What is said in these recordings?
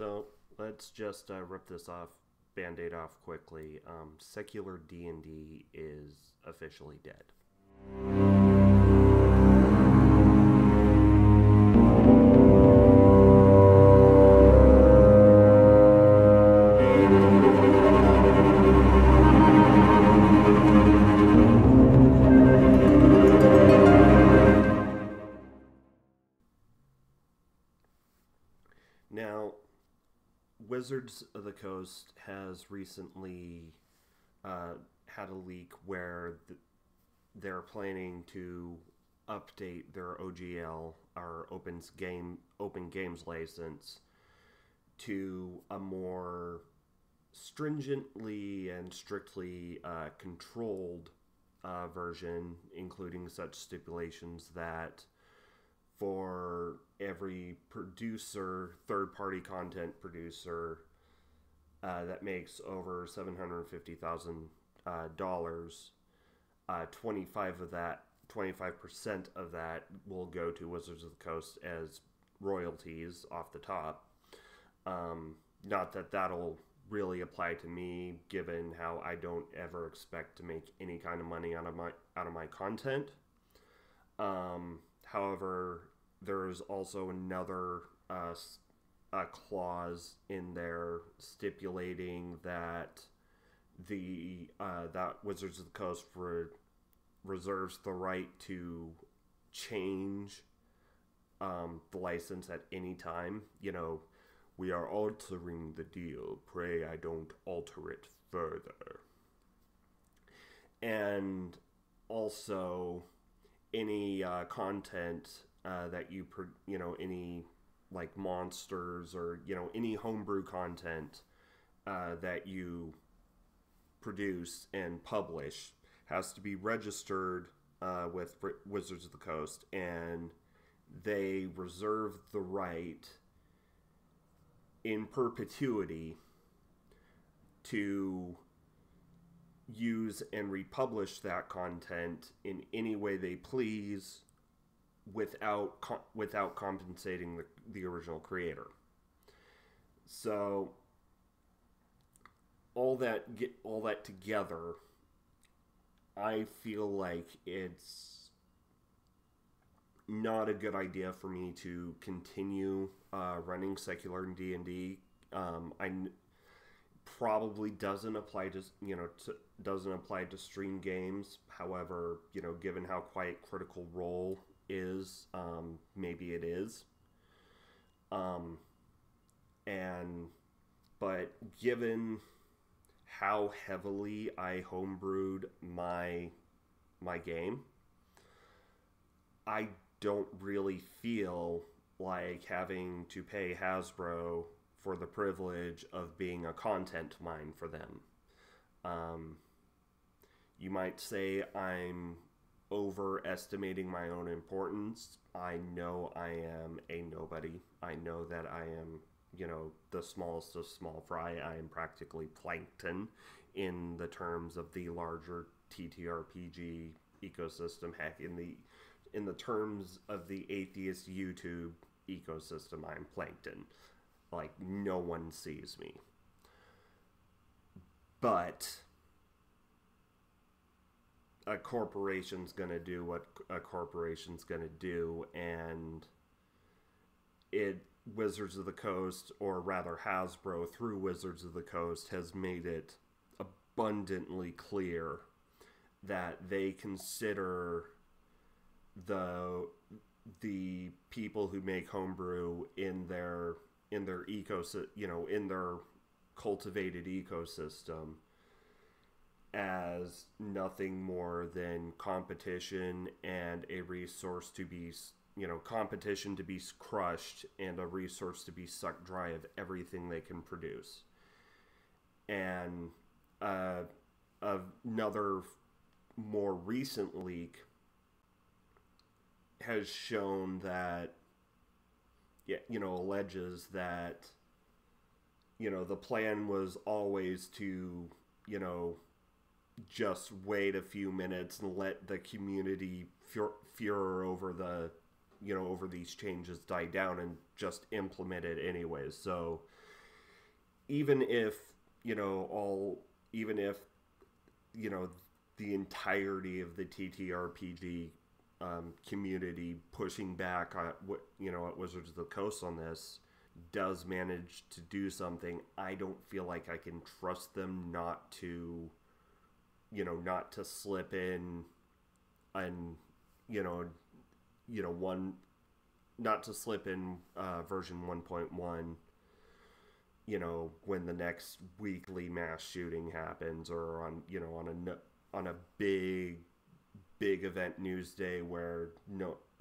So let's just rip this band-aid off quickly. Secular D&D is officially dead. Now, Wizards of the Coast has recently had a leak where they're planning to update their OGL, or Open Games license, to a more stringently and strictly controlled version, including such stipulations that for every producer, third-party content producer that makes over $750,000, 25% of that will go to Wizards of the Coast as royalties off the top. Not that that'll really apply to me, given how I don't ever expect to make any kind of money out of my content. However, there's also another clause in there stipulating that that Wizards of the Coast reserves the right to change the license at any time. You know, we are altering the deal. Pray I don't alter it further. And also, any content that any like monsters or any homebrew content that you produce and publish has to be registered with Wizards of the Coast, and they reserve the right in perpetuity to use and republish that content in any way they please without compensating the original creator. So all that together, I feel like it's not a good idea for me to continue running Secular D&D. Probably doesn't apply to stream games. However, given how quite Critical Role is, maybe it is. But given how heavily I homebrewed my game, I don't really feel like having to pay Hasbro for the privilege of being a content mine for them. You might say I'm overestimating my own importance. I know I am a nobody. I know that I am, the smallest of small fry. I am practically plankton in the terms of the larger TTRPG ecosystem. Heck, in the terms of the atheist YouTube ecosystem, I'm plankton. Like, no one sees me. But a corporation's gonna do what a corporation's gonna do, and Wizards of the Coast, or rather Hasbro through Wizards of the Coast, has made it abundantly clear that they consider the people who make homebrew in their ecosystem, in their cultivated ecosystem, as nothing more than competition and a resource to be, competition to be crushed and a resource to be sucked dry of everything they can produce. And another more recent leak has shown that, alleges that, the plan was always to, just wait a few minutes and let the community furor over over these changes die down and just implement it anyways. So even if even if you know the entirety of the TTRPG community pushing back on at Wizards of the Coast on this does manage to do something, I don't feel like I can trust them not to slip in and one not to slip in version 1.1 when the next weekly mass shooting happens, or on a big event news day where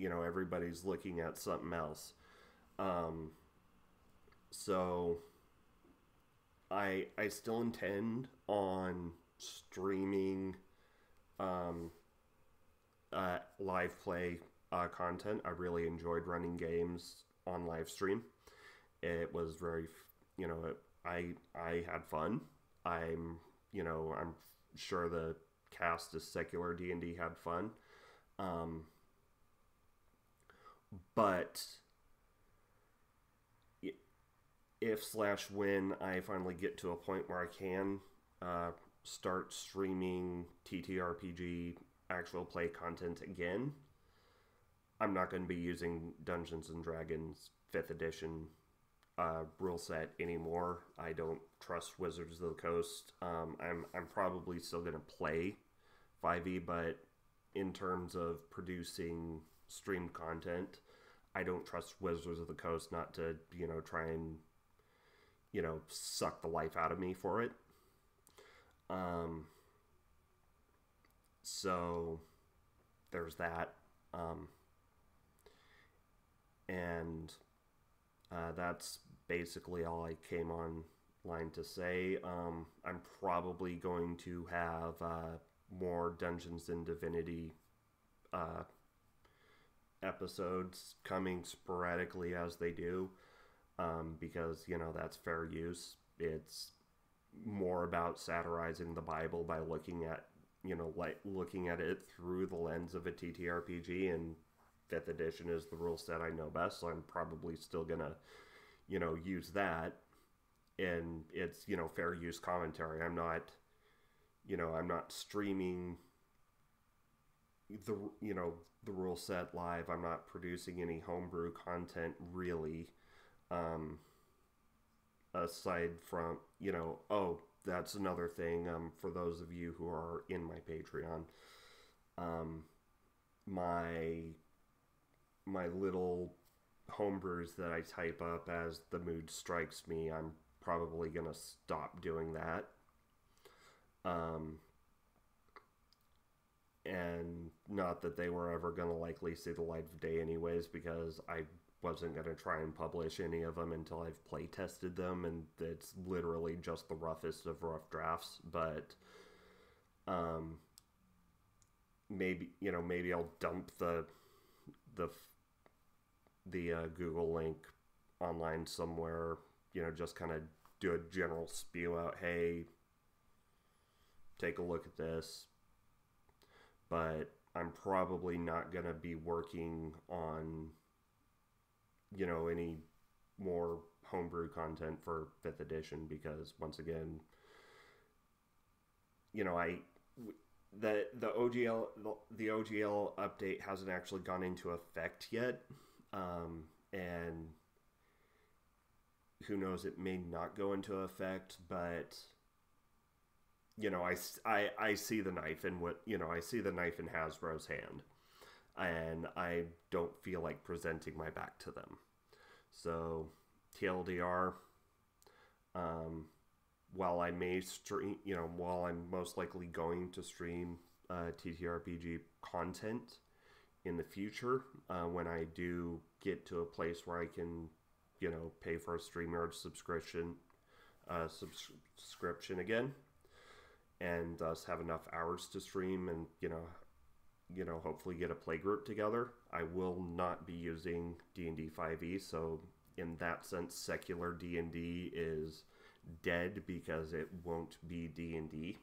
everybody's looking at something else. So I still intend on streaming live play content. I really enjoyed running games on live stream. It was very, I had fun. I'm sure the cast of Secular DnD had fun. But if/when I finally get to a point where I can start streaming TTRPG actual play content again, I'm not going to be using Dungeons and Dragons 5th edition rule set anymore. I don't trust Wizards of the Coast. I'm probably still going to play 5e, but in terms of producing streamed content, I don't trust Wizards of the Coast not to try and suck the life out of me for it. So there's that. And that's basically all I came online to say. I'm probably going to have more Dungeons and Divinity episodes coming sporadically as they do, because that's fair use. It's more about satirizing the Bible by looking at it through the lens of a TTRPG, and 5th edition is the rule set I know best, so I'm probably still gonna use that, and it's fair use commentary. I'm not streaming the rule set live. I'm not producing any homebrew content really, aside from that's another thing, for those of you who are in my Patreon. My little homebrews that I type up as the mood strikes me, I'm probably gonna stop doing that. And not that they were ever gonna likely see the light of day anyways, because I wasn't gonna try and publish any of them until I've play tested them, and it's literally just the roughest of rough drafts. But maybe I'll dump the Google link online somewhere, just kind of do a general spew out, hey, take a look at this. But I'm probably not going to be working on, any more homebrew content for 5th edition, because once again, the OGL update hasn't actually gone into effect yet, and who knows, it may not go into effect, but I see the knife in I see the knife in Hasbro's hand, and I don't feel like presenting my back to them. So TLDR, while I may stream, while I'm most likely going to stream TTRPG content in the future, when I do get to a place where I can, pay for a StreamYard subscription again, and thus have enough hours to stream and, hopefully get a play group together, I will not be using D&D 5e. So in that sense, Secular D&D is dead, because it won't be D&D.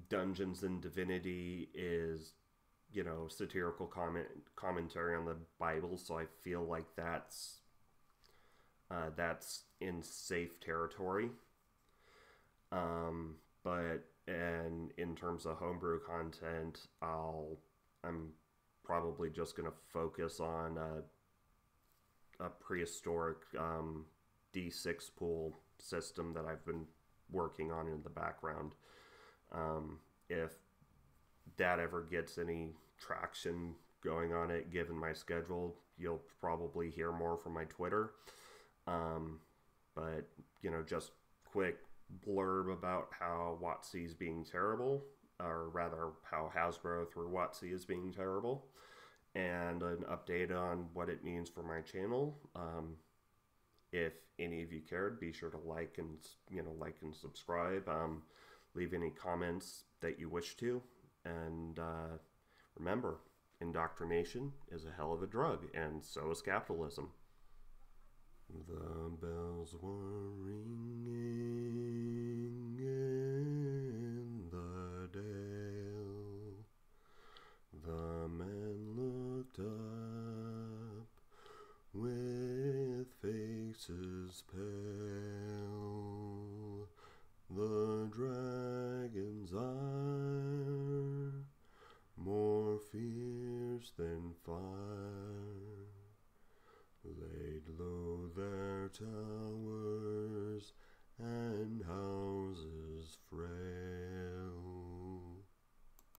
Dungeons and Divinity is, satirical commentary on the Bible, so I feel like that's That's in safe territory. But and in terms of homebrew content, I'm probably just gonna focus on a prehistoric D6 pool system that I've been working on in the background. If that ever gets any traction going on it, given my schedule, you'll probably hear more from my Twitter. But, just quick blurb about how WotC is being terrible, or rather, how Hasbro through WotC is being terrible, and an update on what it means for my channel. If any of you cared, be sure to like and subscribe. Leave any comments that you wish to, and remember, indoctrination is a hell of a drug, and so is capitalism. The bells were ringing in the dale. The man looked up with faces pale. The dragon's ire more fierce than fire.